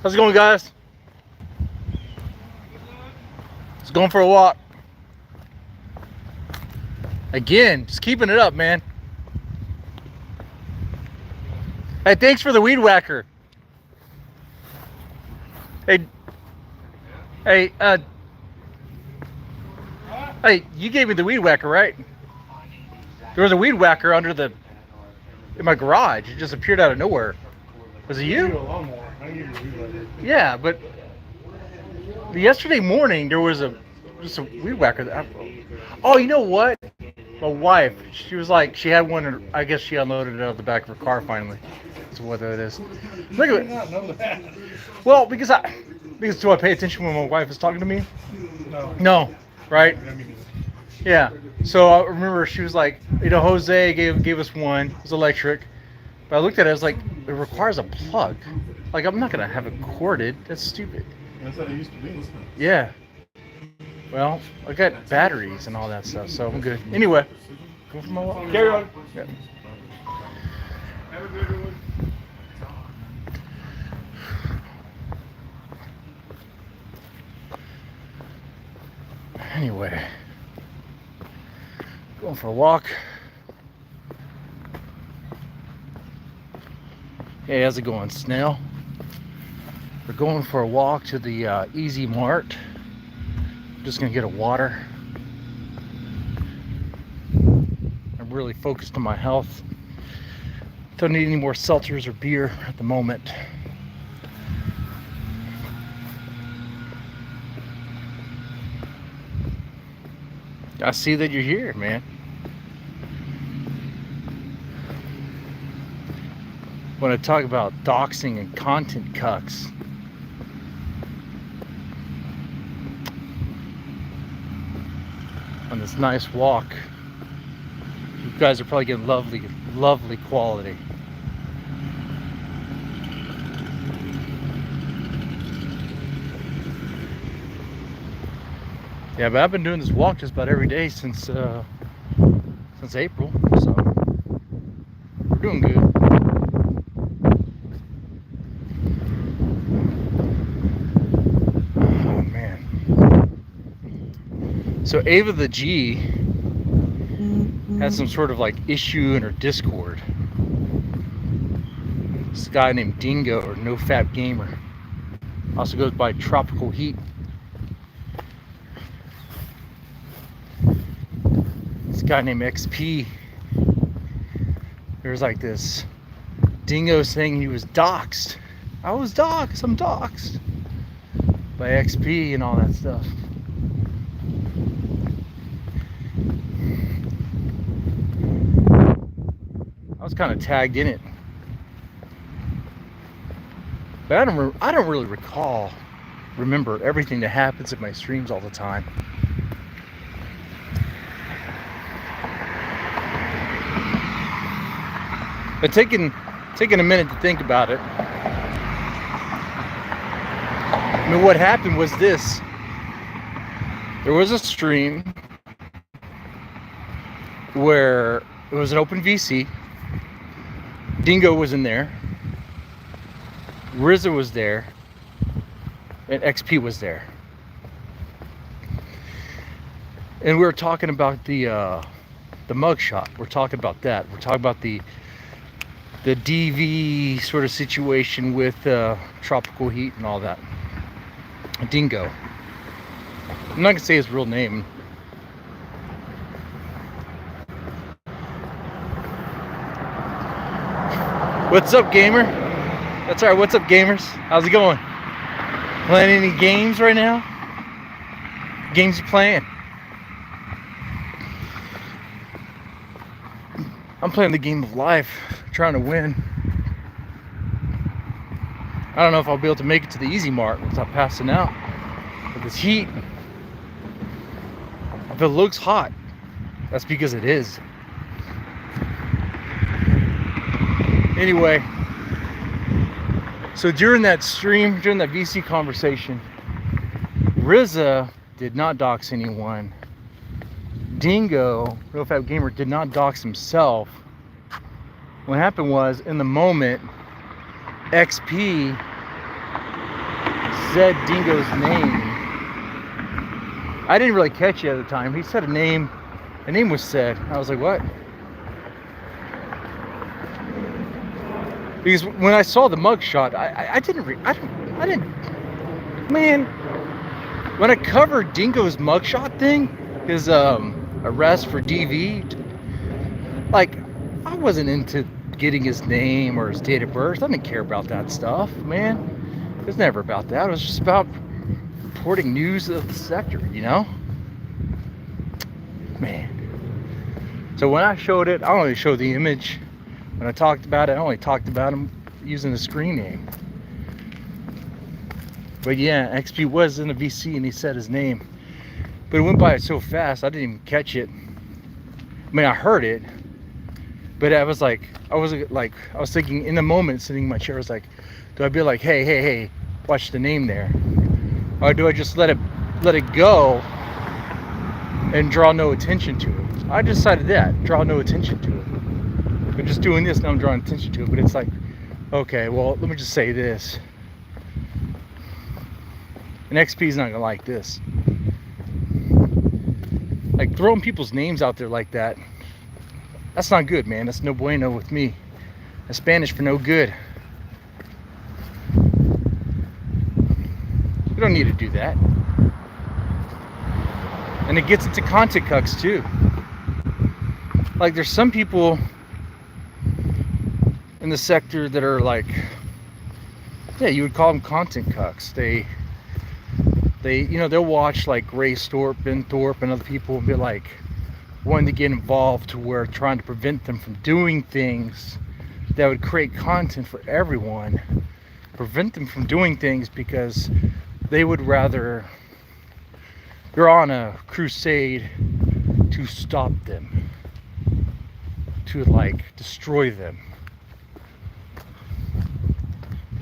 How's it going, guys? Just going for a walk. Again, just keeping it up, man. Hey, thanks for the weed whacker. Hey, hey, hey, you gave me the weed whacker, right? There was a weed whacker in my garage. It just appeared out of nowhere. Was it you? Yeah, but yesterday morning there was just a weed whacker. Oh, you know what? My wife, she was like, she had one, and I guess she unloaded it out the back of her car finally. That's what that is. Look at it. Well, because do I pay attention when my wife is talking to me? No, right? Yeah. So I remember she was like, Jose gave us one. It was electric. But I looked at it, I was like, it requires a plug. Like, I'm not going to have it corded. That's stupid. That's how it used to be. Yeah. Well, I got batteries and all that stuff, so I'm good. Anyway, go for my walk. Carry on. Yeah. Have a good one. Anyway, going for a walk. Hey, how's it going, Snail? We're going for a walk to the Easy Mart. Just gonna get a water. I'm really focused on my health. Don't need any more seltzers or beer at the moment. I see that you're here, man. When I talk about doxing and content cucks, on this nice walk, you guys are probably getting lovely quality. Yeah, but I've been doing this walk just about every day since April, so we're doing good. Oh man. So Ava the G had some sort of like issue in her Discord. This guy named Dingo, or No Fap Gamer, also goes by Tropical Heat. Guy named XP, there's like this Dingo saying he was doxxed. I was doxxed, I'm doxxed by XP and all that stuff. I was kind of tagged in it, but I don't really remember everything that happens in my streams all the time. But taking a minute to think about it, I mean, what happened was this. There was a stream where it was an open VC. Dingo was in there. RZA was there. And XP was there. And we were talking about the mugshot. We're talking about that. We're talking about the DV sort of situation with Tropical Heat and all that. Dingo. I'm not gonna say his real name. What's up, gamer? That's alright. What's up, gamers? How's it going? Playing any games right now? Games you playing? I'm playing the game of life, trying to win. I don't know if I'll be able to make it to the Easy Mart without passing out with this heat. If it looks hot, that's because it is. Anyway, so during that stream, during that VC conversation, RZA did not dox anyone. Dingo, Real Fat Gamer, did not dox himself. What happened was, in the moment, XP said Dingo's name. I didn't really catch it at the time. He said a name. A name was said. I was like, what? Because when I saw the mugshot, I didn't. Man, when I covered Dingo's mugshot thing, his arrest for DV, like, I wasn't into getting his name or his date of birth. I didn't care about that stuff, man. It was never about that. It was just about reporting news of the sector, you know? Man. So when I showed it, I only showed the image. When I talked about it, I only talked about him using the screen name. But yeah, XP was in the VC and he said his name. But it went by so fast, I didn't even catch it. I mean, I heard it. But I was thinking in the moment, sitting in my chair, I was like, do I be like, hey, watch the name there? Or do I just let it go and draw no attention to it? I decided that, draw no attention to it. I'm just doing this, now I'm drawing attention to it. But it's like, okay, well, let me just say this. And XP's not gonna like this. Like, throwing people's names out there like that, that's not good, man. That's no bueno with me. That's Spanish for no good. You don't need to do that. And it gets into content cucks too. Like, there's some people in the sector that are like, yeah, you would call them content cucks. They you know, they'll watch like Grace Thorpe, Ben Thorpe, and other people and be like wanting to get involved to where trying to prevent them from doing things that would create content for everyone, prevent them from doing things because they would rather, you're on a crusade to stop them, to like destroy them.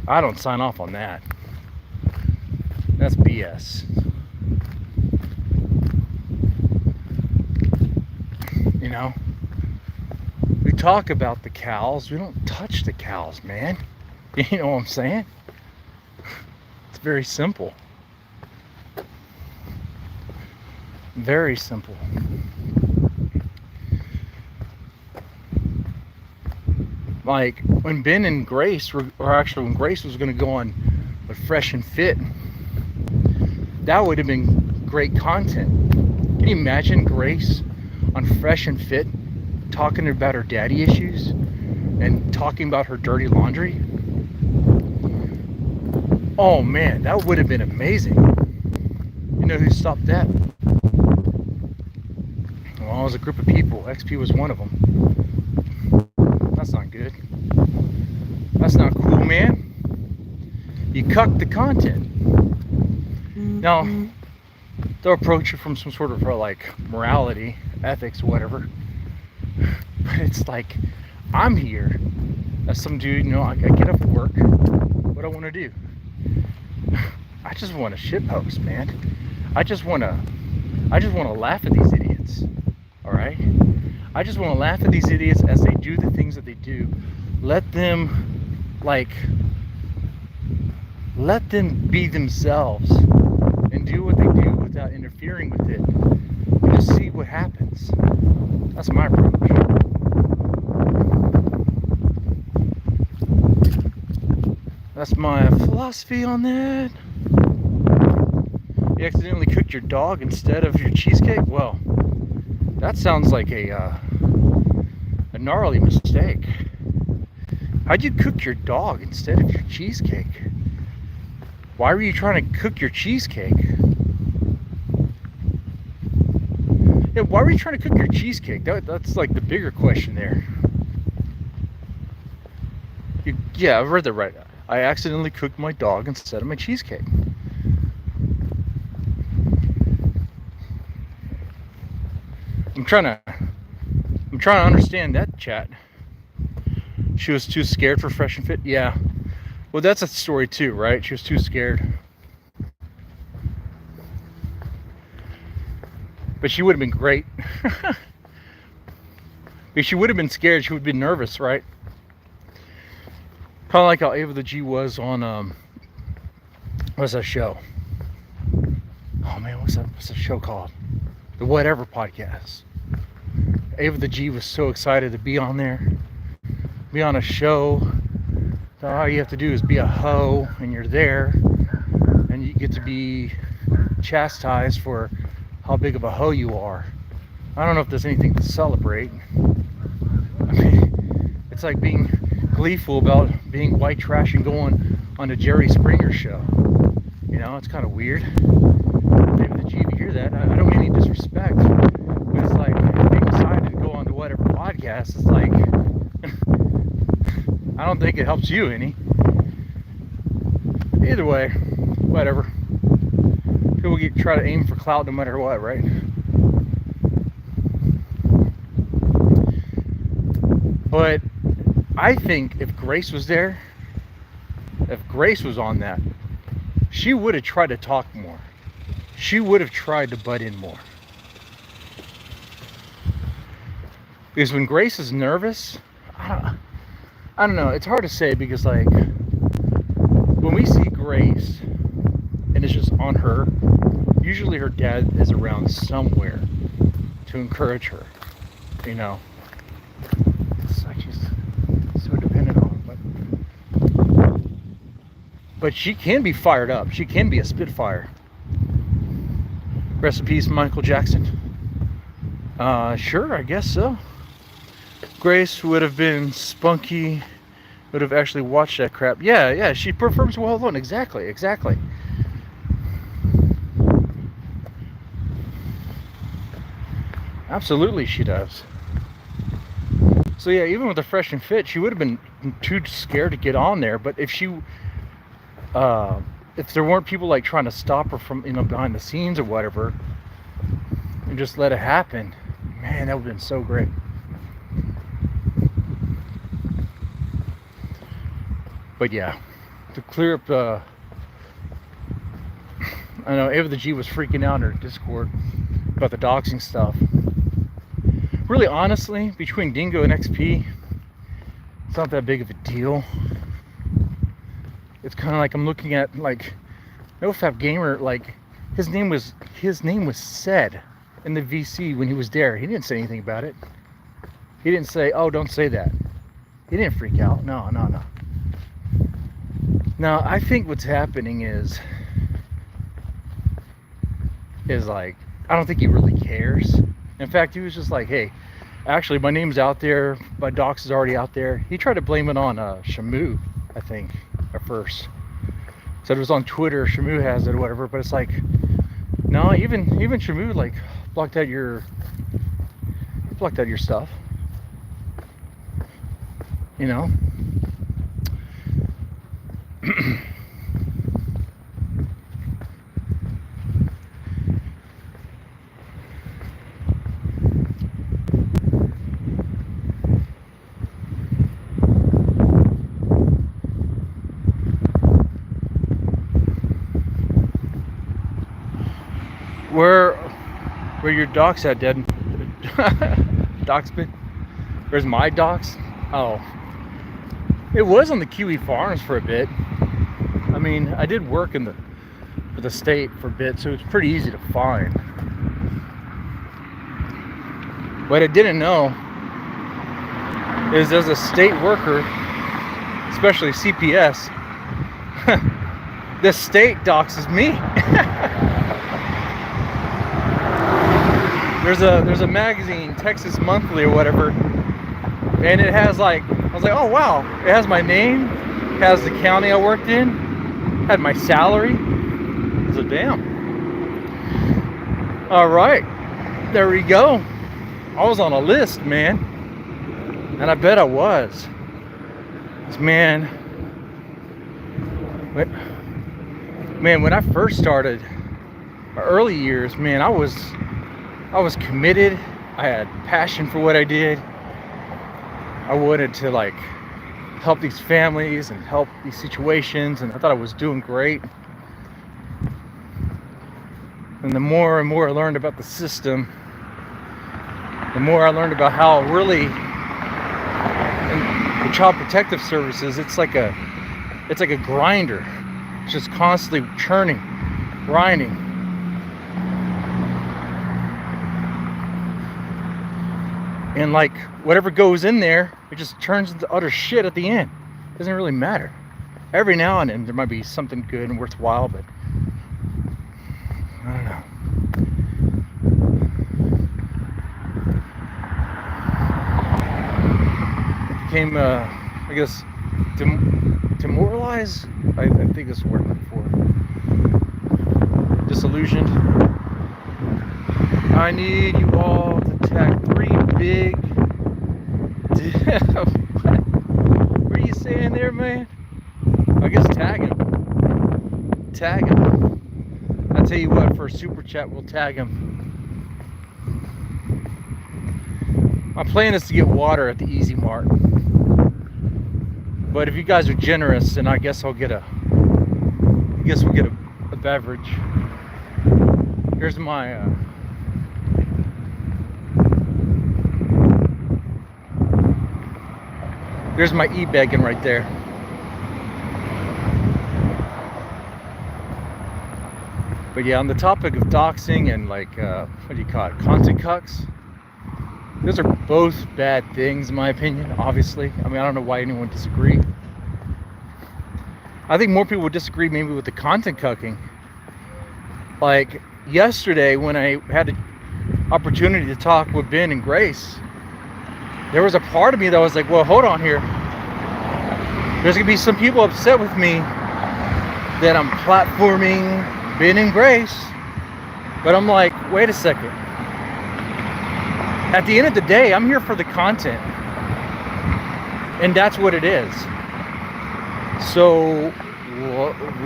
I don't sign off on that. That's BS. You know, we talk about the cows, we don't touch the cows, man. You know what I'm saying? It's very simple. Very simple. Like when Ben and Grace were, or actually when Grace was going to go on with Fresh and Fit, that would have been great content. Can you imagine Grace on Fresh and Fit talking about her daddy issues and talking about her dirty laundry? Oh man, that would have been amazing. You know who stopped that? Well, it was a group of people. XP was one of them. That's not good. That's not cool, man. You cuck the content. Now, they'll approach you from some sort of like morality, ethics, whatever. But it's like, I'm here as some dude, you know, I get up at work. What I want to do? I just want to shitpost, man. I just want to laugh at these idiots. All right? I just want to laugh at these idiots as they do the things that they do. Let them be themselves and do what they do without interfering with it. And just see what happens. That's my approach. That's my philosophy on that. You accidentally cooked your dog instead of your cheesecake? Well, that sounds like a gnarly mistake. How'd you cook your dog instead of your cheesecake? Why were you trying to cook your cheesecake? Yeah, why were you trying to cook your cheesecake? That's like the bigger question there. Yeah, I read that right. I accidentally cooked my dog instead of my cheesecake. I'm trying to understand that, chat. She was too scared for Fresh and Fit? Yeah. Well, that's a story too, right? She was too scared. But she would have been great. If she would have been scared, she would have been nervous, right? Kind of like how Ava the G was on what's that show? Oh man, what's that show called? The Whatever Podcast. Ava the G was so excited to be on there, be on a show. So all you have to do is be a hoe, and you're there, and you get to be chastised for how big of a hoe you are. I don't know if there's anything to celebrate. I mean, it's like being gleeful about being white trash and going on a Jerry Springer show. You know, it's kind of weird. Maybe the G, if you hear that, I don't mean any disrespect, but it's like being excited to go on to Whatever Podcast. It's like, I don't think it helps you any. Either way, whatever. People try to aim for clout no matter what, right? But I think if Grace was there, if Grace was on that, she would have tried to talk more. She would have tried to butt in more. Because when Grace is nervous, I don't know, it's hard to say, because like when we see Grace and it's just on her, usually her dad is around somewhere to encourage her, you know. It's like she's so dependent on him, but she can be fired up. She can be a spitfire. Rest in peace, Michael Jackson. Sure, I guess so. Grace would have been spunky, would have actually watched that crap. Yeah, she prefers well alone. Exactly. Absolutely, she does. So yeah, even with the fresh and fit, she would have been too scared to get on there. But if there weren't people like trying to stop her from, you know, behind the scenes or whatever, and just let it happen, man, that would have been so great. But yeah, to clear up, I know Ava the G was freaking out in her Discord about the doxing stuff. Really, honestly, between Dingo and XP, it's not that big of a deal. It's kind of like I'm looking at like NoFap Gamer, like his name was said in the VC when he was there. He didn't say anything about it. He didn't say, "Oh, don't say that." He didn't freak out. No. Now, I think what's happening is like, I don't think he really cares. In fact, he was just like, hey, actually, my name's out there. My dox is already out there. He tried to blame it on Shamu, I think, at first. Said it was on Twitter, Shamu has it or whatever, but it's like, no, even Shamu, like, blocked out your stuff. You know? Where your docs at, Dead? Docs been? Where's my docs? Oh, it was on the Kiwi Farms for a bit. I mean, I did work for the state for a bit, so it's pretty easy to find. What I didn't know is, as a state worker, especially CPS, the state doxes me. There's a magazine, Texas Monthly or whatever, and it has like, I was like, oh wow, it has my name, it has the county I worked in, had my salary. I was like, damn. All right, there we go. I was on a list, man, and I bet I was. 'Cause man, when I first started, my early years, man, I was committed. I had passion for what I did. I wanted to like help these families and help these situations, and I thought I was doing great. And the more and more I learned about the system, the more I learned about how really, and the Child Protective Services, it's like a grinder. just constantly churning, grinding. And like whatever goes in there, it just turns into utter shit at the end. Doesn't really matter. Every now and then there might be something good and worthwhile, but I don't know. It became, I guess, demoralized. I think that's the word I'm looking for. Disillusioned. I need you all to tag 3 big. What are you saying there, man? I guess tag him. Tag him. I'll tell you what, for a super chat, we'll tag him. My plan is to get water at the Easy Mart. But if you guys are generous, then I guess we'll get a beverage. Here's my there's my e-begging right there. But yeah, on the topic of doxing and like, what do you call it, content cucks, those are both bad things in my opinion, obviously. I mean, I don't know why anyone would disagree. I think more people would disagree maybe with the content cucking. Like yesterday when I had the opportunity to talk with Ben and Grace, there was a part of me that was like, well, hold on here. There's gonna be some people upset with me that I'm platforming Ben and Grace. But I'm like, wait a second. At the end of the day, I'm here for the content. And that's what it is. So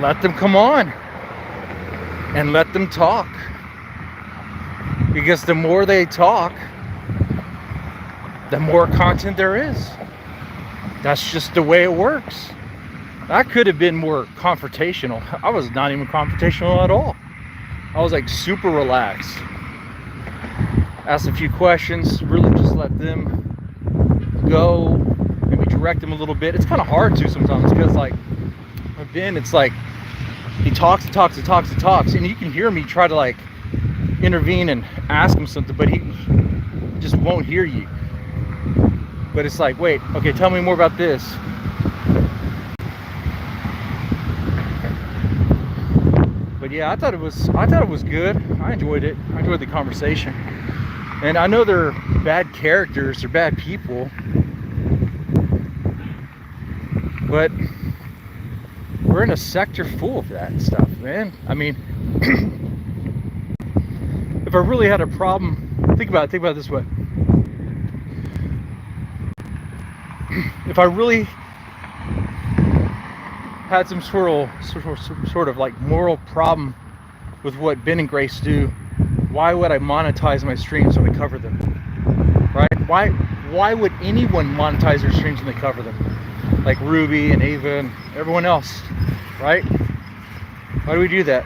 let them come on. And let them talk. Because the more they talk, the more content there is. That's just the way it works. I could have been more confrontational. I was not even confrontational at all. I was like super relaxed. Asked a few questions, really just let them go, maybe direct them a little bit. It's kind of hard to sometimes because like with Ben, it's like he talks, and you can hear me try to like intervene and ask him something, but he just won't hear you. But it's like, wait, okay, tell me more about this. But yeah, I thought it was good. I enjoyed it. I enjoyed the conversation. And I know they're bad characters, they're bad people. But we're in a sector full of that stuff, man. I mean, if I really had a problem, think about it this way. If I really had some sort of like moral problem with what Ben and Grace do, why would I monetize my streams when I cover them? Right? Why would anyone monetize their streams when they cover them? Like Ruby and Ava and everyone else, right? Why do we do that?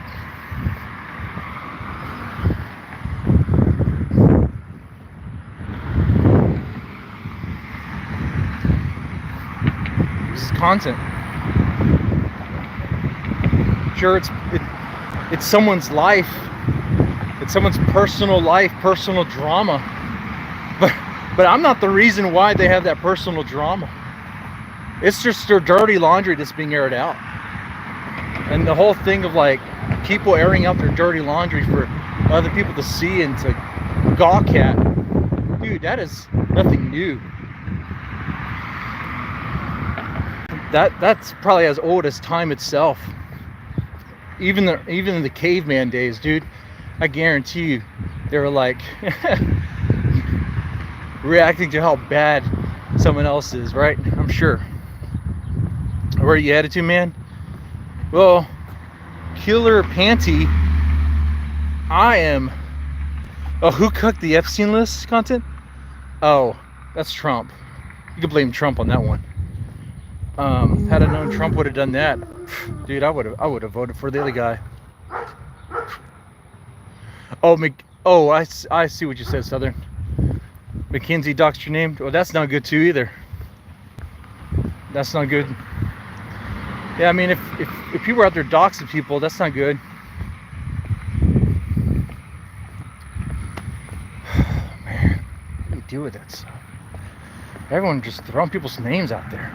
Content. Sure, it's someone's life, it's someone's personal life, personal drama, but I'm not the reason why they have that personal drama. It's just their dirty laundry that's being aired out. And the whole thing of like people airing out their dirty laundry for other people to see and to gawk at, dude, that is nothing new. That's probably as old as time itself. Even in the caveman days, dude, I guarantee you, they were like reacting to how bad someone else is, right? I'm sure. Where are you headed to, man? Well, Killer Panty, I am. Oh, who cooked the Epstein list content? Oh, that's Trump. You can blame Trump on that one. Had I known Trump would have done that, dude, I would have voted for the other guy. Oh, I see what you said, Southern. Mackenzie doxed your name. Well, that's not good too either. That's not good. Yeah, I mean, if people are out there doxing people, that's not good. Man, what do you do with that stuff? Everyone just throwing people's names out there.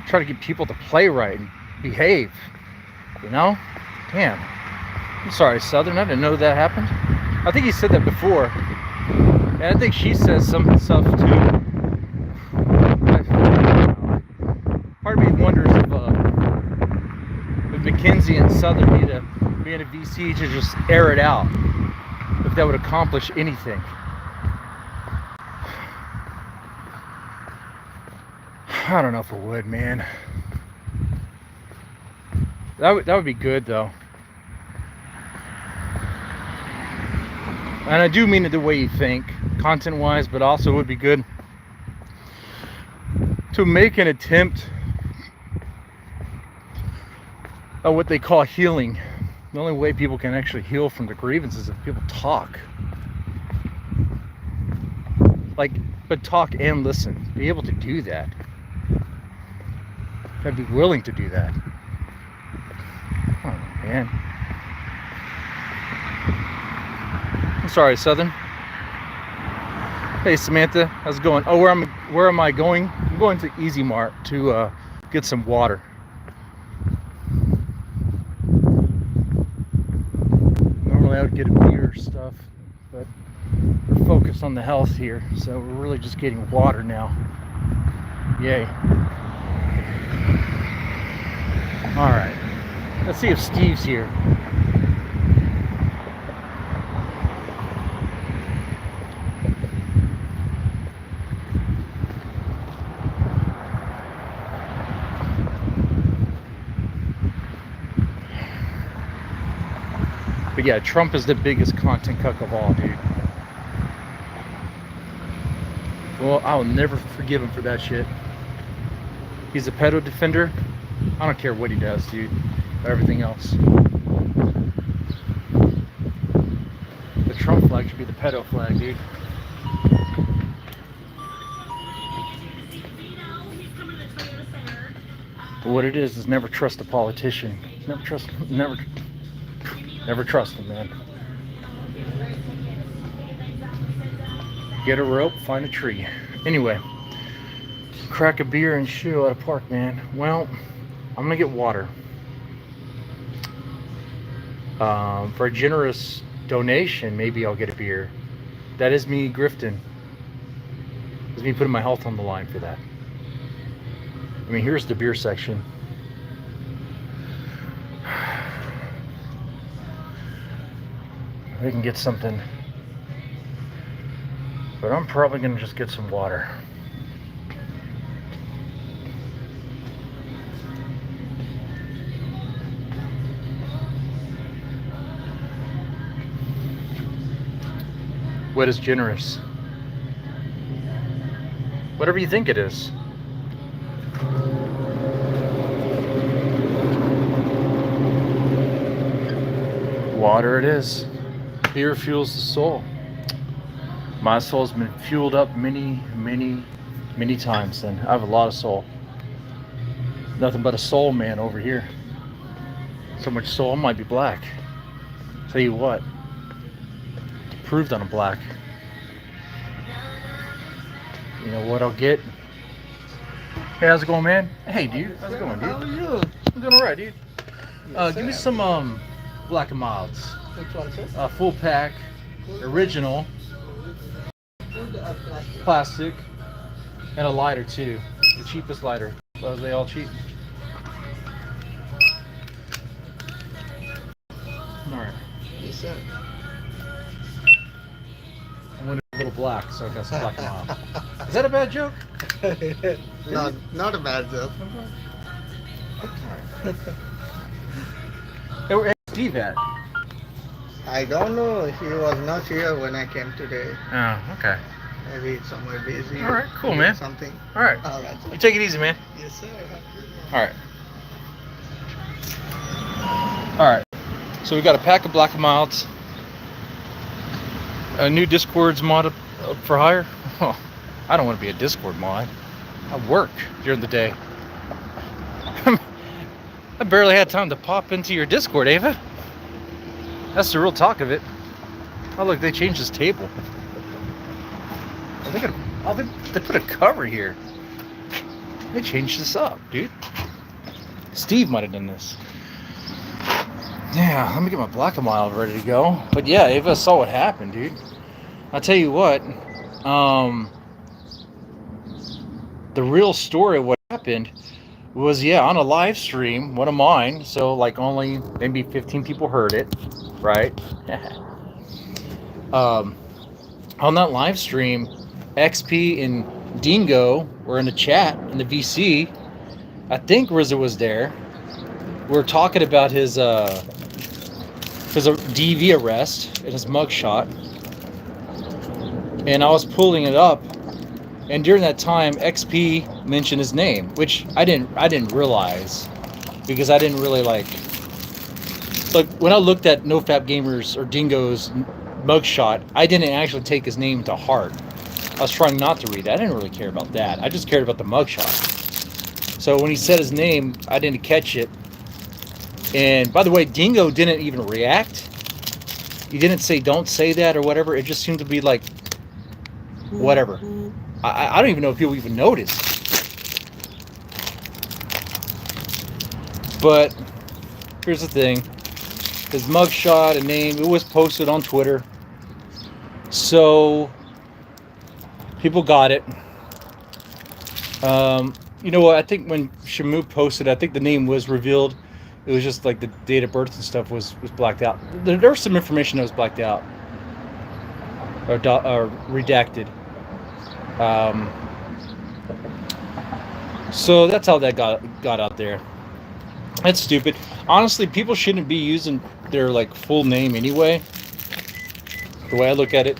Try to get people to play right and behave, you know? Damn. I'm sorry, Southern. I didn't know that happened. I think he said that before. And I think she says some stuff too. Part of me wonders if Mackenzie and Southern need to be in a VC to just air it out. If that would accomplish anything. I don't know if it would, man. That would be good, though. And I do mean it the way you think, content-wise, but also it would be good to make an attempt at what they call healing. The only way people can actually heal from the grievances is if people talk. But talk and listen. Be able to do that. I'd be willing to do that. Oh, man. I'm sorry, Southern. Hey, Samantha, how's it going? Oh, where am I going? I'm going to Easy Mart to get some water. Normally I would get a beer or stuff, but we're focused on the health here, so we're really just getting water now. Yay. All right, let's see if Steve's here. But yeah, Trump is the biggest content cuck of all, dude. Well, I'll never forgive him for that shit. He's a pedo defender. I don't care what he does, dude. Or everything else. The Trump flag should be the pedo flag, dude. But what it is never trust a politician. Never trust them, man. Get a rope, find a tree. Anyway, crack a beer and chill at a park, man. Well, I'm gonna get water. For a generous donation, maybe I'll get a beer. That is me grifting. That's me putting my health on the line for that. I mean, here's the beer section. We can get something, but I'm probably gonna just get some water. What is generous? Whatever you think it is. Water it is. Beer fuels the soul. My soul's been fueled up many times, and I have a lot of soul. Nothing but a soul man over here. So much soul, I might be black. Tell you what, proved on a black. You know what I'll get? Hey, how's it going, man? Hey, dude, how's it going, dude? How are you? I'm doing alright, dude. Give me some Black and Milds. Which one, sir? Full pack, original, plastic, and a lighter too. The cheapest lighter. Are they all cheap? Alright. Yes, sir. I went a little black, so I got some Black and Mild. Is that a bad joke? Not a bad joke. Hey, where's Steve at? I don't know. He was not here when I came today. Oh, okay. Maybe it's somewhere busy. All right, cool, doing man. Something. Alright. All right. You take it easy, man. Yes, sir. Alright. Alright. So we got a pack of Black and Milds. A new Discord's mod up for hire. Oh, I don't want to be a Discord mod. I work during the day. I barely had time to pop into your Discord, Ava. That's the real talk of it. Oh look, they changed this table. They put a cover here. They changed this up, dude. Steve might have done this. Yeah, let me get my black and mild ready to go. But yeah, Ava saw what happened, dude. I'll tell you what. The real story of what happened was, yeah, on a live stream, one of mine. So like only maybe 15 people heard it, right? On that live stream, XP and Dingo were in the chat in the VC. I think RZA was there. We were talking about his DV arrest and his mugshot, and I was pulling it up. And during that time, XP mentioned his name, which I didn't realize, because I didn't really like when I looked at NoFap Gamers or Dingo's mugshot, I didn't actually take his name to heart. I was trying not to read that. I didn't really care about that. I just cared about the mugshot. So when he said his name, I didn't catch it. And by the way, Dingo didn't even react. He didn't say don't say that or whatever. It just seemed to be like whatever. I don't even know if people even noticed. But here's the thing. His mugshot and name, it was posted on Twitter. So people got it. You know what? I think when Shamu posted, I think the name was revealed. It was just like the date of birth and stuff was blacked out. There was some information that was blacked out or redacted. So that's how that got out there. That's stupid. Honestly, people shouldn't be using their like full name anyway. The way I look at it,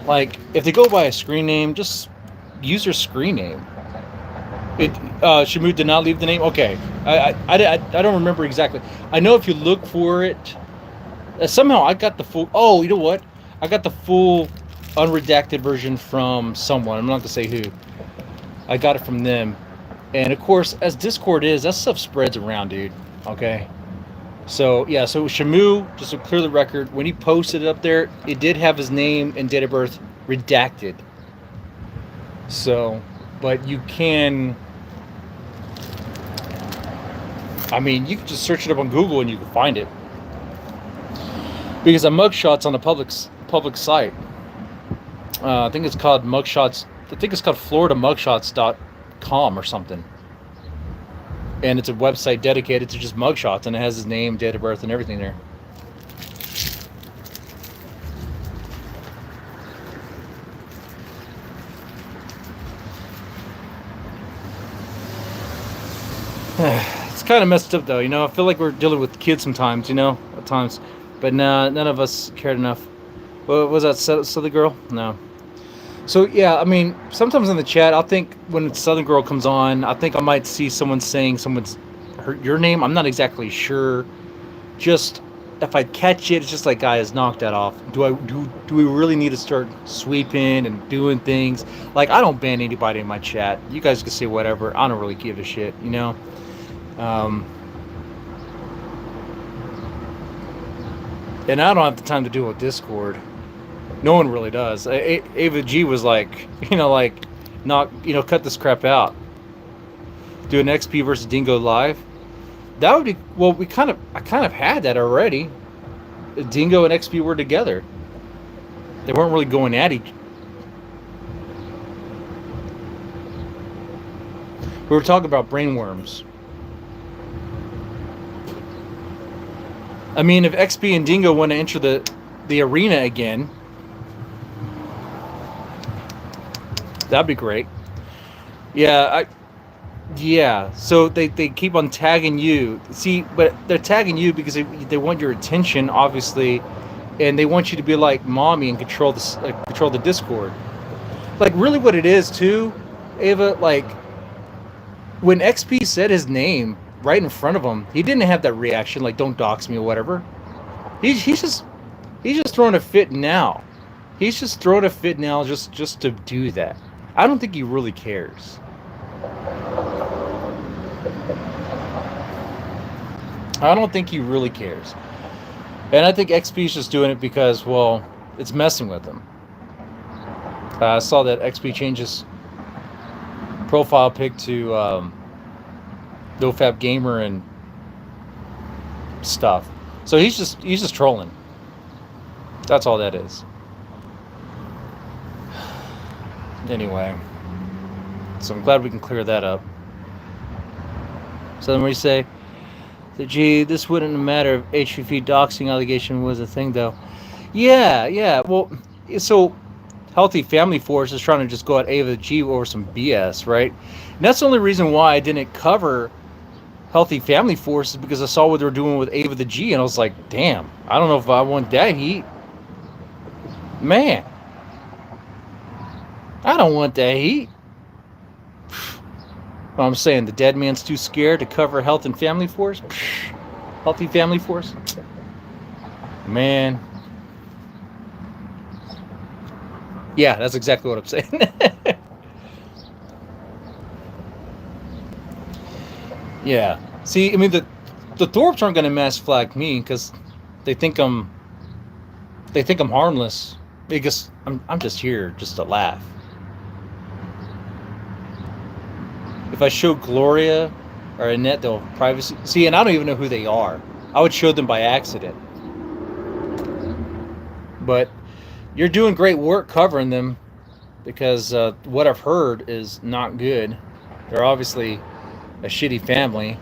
like if they go by a screen name, just use their screen name. Shamu did not leave the name. Okay, I don't remember exactly. I know if you look for it, somehow I got the full. Oh, you know what? I got the full unredacted version from someone. I'm not gonna say who. I got it from them, and of course, as Discord is, that stuff spreads around, dude. Okay, so yeah, so Shamu, just to clear the record, when he posted it up there, it did have his name and date of birth redacted. So, but you can. I mean, you can just search it up on Google and you can find it. Because a mugshot's on a public site. I think it's called mugshots. I think it's called FloridaMugshots.com or something. And it's a website dedicated to just mugshots, and it has his name, date of birth, and everything there. It's kind of messed up, though, you know. I feel like we're dealing with kids sometimes, you know, at times. But nah, none of us cared enough. What was that, Southern Girl? No. So, yeah, I mean, sometimes in the chat, I'll think when Southern Girl comes on, I think I might see someone saying your name. I'm not exactly sure. Just, if I catch it, it's just like, guys, knock that off. Do we really need to start sweeping and doing things? Like, I don't ban anybody in my chat. You guys can say whatever. I don't really give a shit, you know? And I don't have the time to deal with Discord. No one really does. Ava G was like, cut this crap out. Do an XP versus Dingo live. That would be, well, I kind of had that already. Dingo and XP were together. They weren't really going at each. We were talking about brainworms. I mean, if XP and Dingo want to enter the arena again, that'd be great. Yeah, so they keep on tagging you. See, but they're tagging you because they want your attention, obviously, and they want you to be like mommy and control the Discord. Like, really what it is, too, Ava, like, when XP said his name right in front of him, he didn't have that reaction like, don't dox me or whatever. He's just throwing a fit now. He's just throwing a fit now just to do that. I don't think he really cares. I don't think he really cares. And I think XP's just doing it because, well, it's messing with him. I saw that XP changed his profile pic to NoFap Gamer and stuff. So he's just trolling. That's all that is. Anyway, so I'm glad we can clear that up. So then we say that, gee, this wouldn't matter if HVP doxing allegation was a thing, though. Yeah. Well, so Healthy Family Force is trying to just go at A with a G over some BS, right? And that's the only reason why I didn't cover Healthy Family Force, is because I saw what they were doing with A with a G, and I was like, damn, I don't know if I want that heat. Man, I don't want that heat. What I'm saying, the dead man's too scared to cover Health and Family Force? Healthy Family Force? Man. Yeah, that's exactly what I'm saying. Yeah. See, I mean, the Thorpes aren't going to mass flag me because they think I'm harmless, because I'm just here just to laugh. If I show Gloria or Annette, they'll privacy. See, and I don't even know who they are. I would show them by accident. But you're doing great work covering them, because what I've heard is not good. They're obviously a shitty family,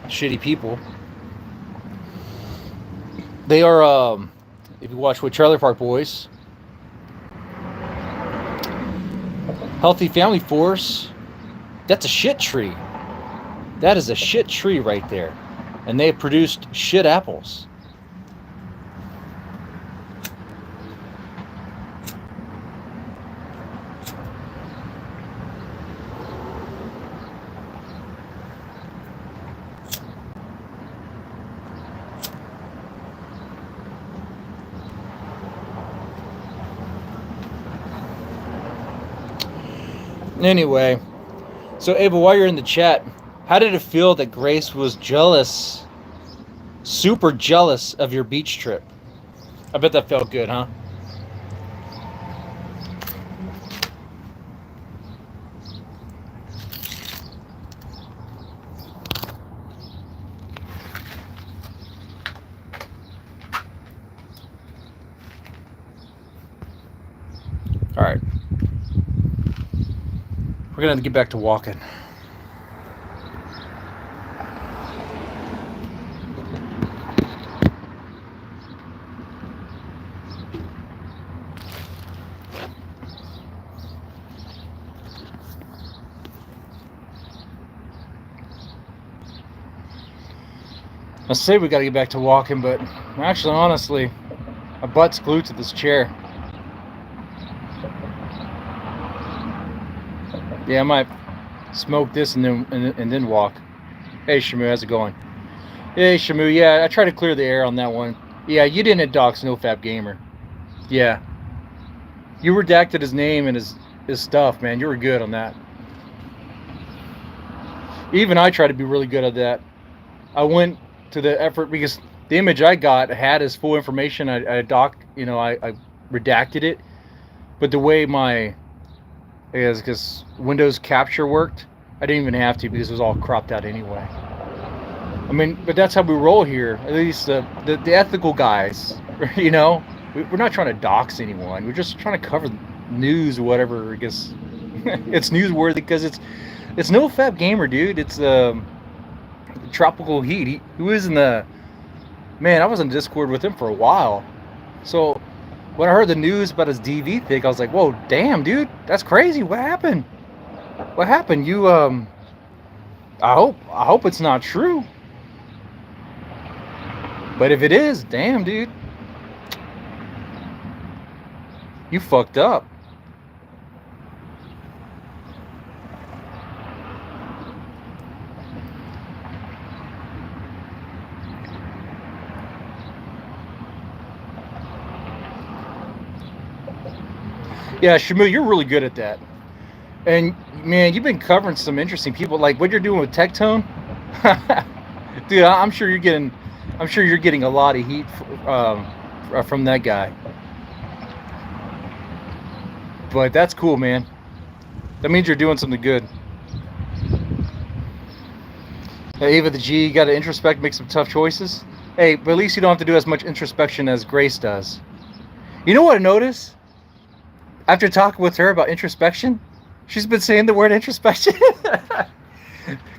shitty people. They are, if you watch with Trailer Park Boys, Healthy Family Force, that's a shit tree. That is a shit tree right there. And they produced shit apples. Anyway, so Ava, while you're in the chat, how did it feel that Grace was jealous, super jealous of your beach trip? I bet that felt good, huh? All right. We're going to get back to walking. I say we got to get back to walking, but actually, honestly, my butt's glued to this chair. Yeah, I might smoke this and then walk. Hey, Shamu, how's it going? Hey, Shamu, yeah, I tried to clear the air on that one. Yeah, you didn't dox NoFap Gamer. Yeah. You redacted his name and his stuff, man. You were good on that. Even I tried to be really good at that. I went to the effort because the image I got had his full information. I redacted it. But the way my... because Windows capture worked, I didn't even have to, because it was all cropped out anyway. I mean, but that's how we roll here. At least the ethical guys, you know. We're not trying to dox anyone. We're just trying to cover news or whatever. I guess it's newsworthy because it's NoFap Gamer, dude. It's Tropical Heat. Who is in the... Man, I was in Discord with him for a while. So when I heard the news about his DV thing, I was like, whoa, damn, dude, that's crazy. What happened? What happened? You, I hope it's not true. But if it is, damn, dude, you fucked up. Yeah, Shamu, you're really good at that. And man, you've been covering some interesting people, like what you're doing with Tectone. Dude, I'm sure you're getting a lot of heat from that guy. But that's cool, man. That means you're doing something good. Hey, Ava the G, you got to introspect, make some tough choices. Hey, but at least you don't have to do as much introspection as Grace does. You know what I noticed? After talking with her about introspection, she's been saying the word introspection.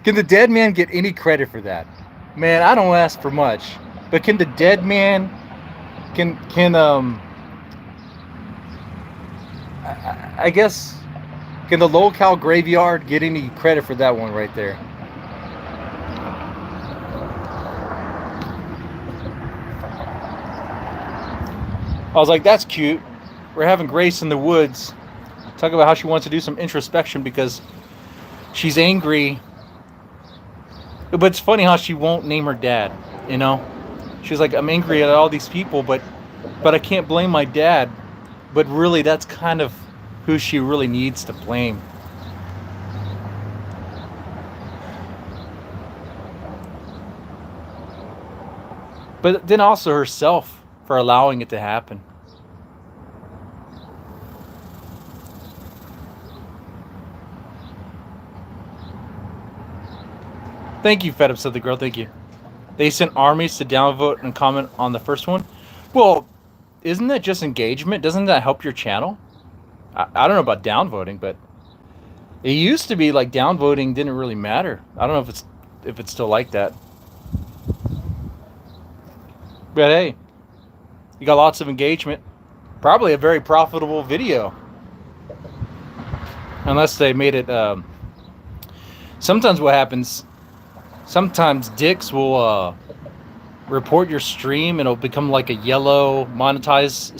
Can the dead man get any credit for that? Man, I don't ask for much, but can the dead man, I guess, can the locale graveyard get any credit for that one right there? I was like, that's cute. We're having Grace in the woods talk about how she wants to do some introspection because she's angry. But it's funny how she won't name her dad, you know? She's like, I'm angry at all these people, but I can't blame my dad. But really, that's kind of who she really needs to blame. But then also herself for allowing it to happen. Thank you, Fed Up, said the girl. Thank you. They sent armies to downvote and comment on the first one. Well, isn't that just engagement? Doesn't that help your channel? I don't know about downvoting, but it used to be like downvoting didn't really matter. I don't know if it's still like that. But hey, you got lots of engagement. Probably a very profitable video. Unless they made it... sometimes what happens... Sometimes dicks will report your stream and it'll become like a yellow monetized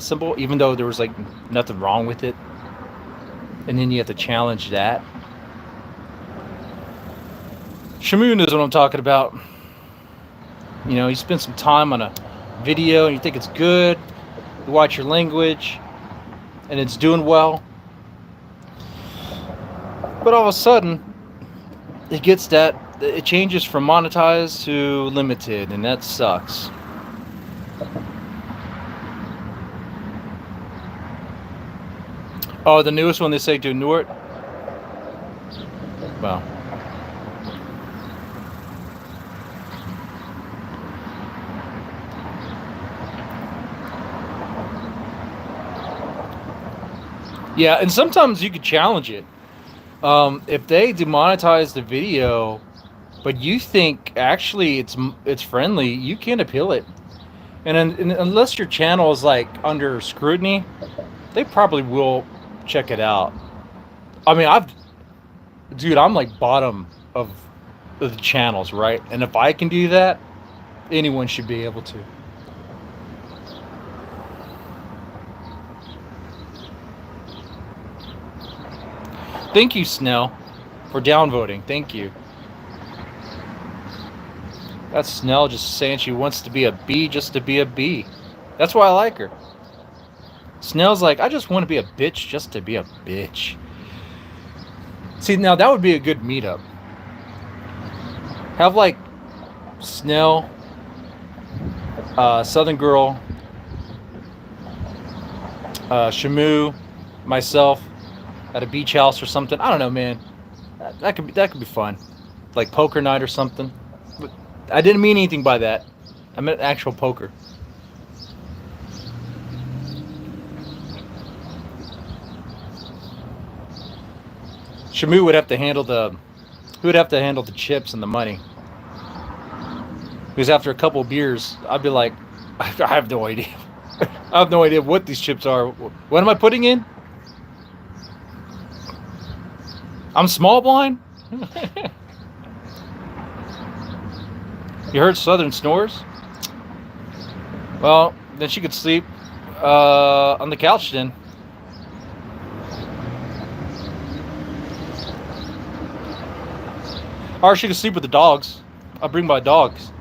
symbol, even though there was like nothing wrong with it. And then you have to challenge that. Shamoon is what I'm talking about. You know, you spend some time on a video and you think it's good. You watch your language and it's doing well. But all of a sudden, it gets that... It changes from monetized to limited, and that sucks. Oh, the newest one they say to ignore it? Well. Yeah, and sometimes you could challenge it. If they demonetize the video... But you think actually it's friendly, you can't appeal it, and unless your channel is like under scrutiny, they probably will check it out. I mean, I'm like bottom of the channels, right? And if I can do that, anyone should be able to. Thank you, Snell, for downvoting. Thank you. That's Snell just saying she wants to be a B just to be a B. That's why I like her. Snell's like, I just want to be a bitch just to be a bitch. See, now that would be a good meetup. Have like Snell, Southern Girl, Shamu, myself at a beach house or something. I don't know, man. That could be fun. Like poker night or something. But I didn't mean anything by that. I meant actual poker. Shamu would have to handle the chips and the money. Because after a couple of beers, I'd be like, I have no idea. I have no idea what these chips are. What am I putting in? I'm small blind? You heard Southern snores? Well, then she could sleep on the couch then. Or she could sleep with the dogs. I'll bring my dogs.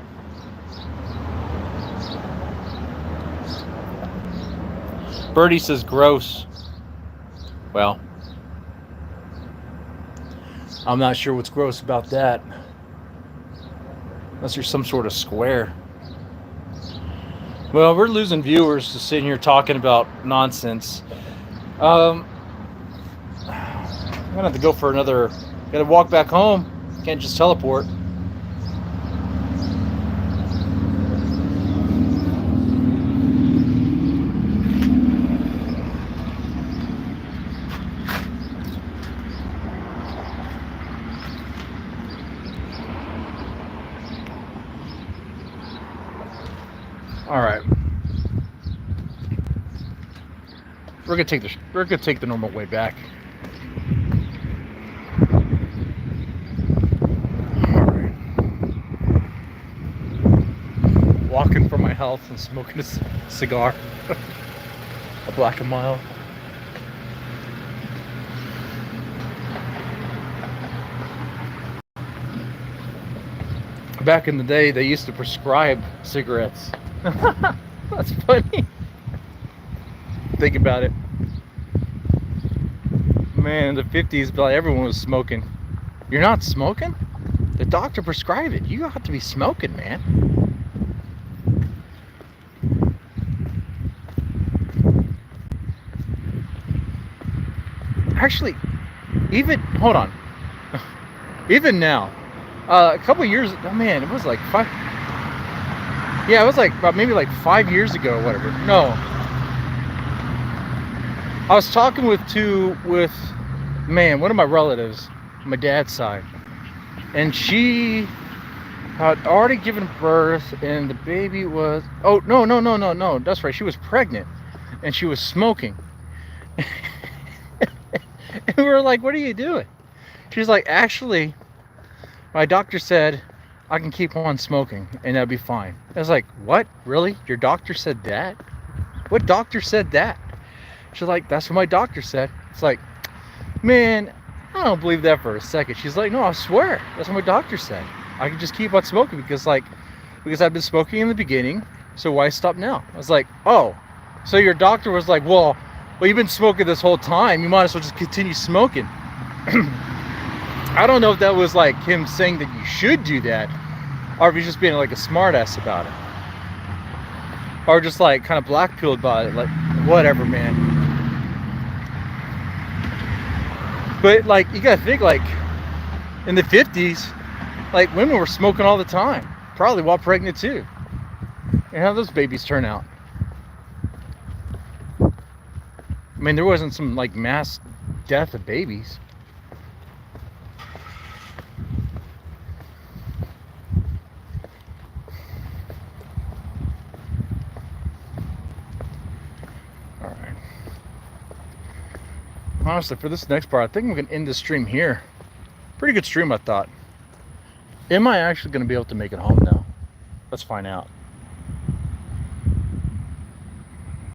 Birdie says gross. Well, I'm not sure what's gross about that. Unless you're some sort of square. Well, we're losing viewers just sitting here talking about nonsense. I'm gonna have to go for another. Gotta walk back home. Can't just teleport. All right. We're gonna take the normal way back. All right. Walking for my health and smoking a cigar, a Black and Mild. Back in the day, they used to prescribe cigarettes. That's funny. Think about it. Man, in the 50s, everyone was smoking. You're not smoking? The doctor prescribed it. You have to be smoking, man. Actually, hold on. Even now, a couple of years, oh man, it was like 5. Yeah, it was like maybe like 5 years ago or whatever. No. I was talking with one of my relatives, my dad's side. And she had already given birth and the baby was, oh, no. That's right. She was pregnant and she was smoking. And we were like, what are you doing? She's like, actually, my doctor said I can keep on smoking and that'll be fine. I was like, what? Really? Your doctor said that? What doctor said that? She's like, that's what my doctor said. It's like, man, I don't believe that for a second. She's like, no, I swear. That's what my doctor said. I can just keep on smoking because I've been smoking in the beginning. So why stop now? I was like, oh, so your doctor was like, well, you've been smoking this whole time. You might as well just continue smoking. I don't know if that was like him saying that you should do that, or if he's just being like a smartass about it, or just like kind of black-pilled about it, like whatever, man. But like you gotta think, like in the 50s, like women were smoking all the time, probably while pregnant too. And how those babies turn out? I mean, there wasn't some like mass death of babies. Honestly, for this next part, I think I'm going to end this stream here. Pretty good stream, I thought. Am I actually going to be able to make it home now? Let's find out.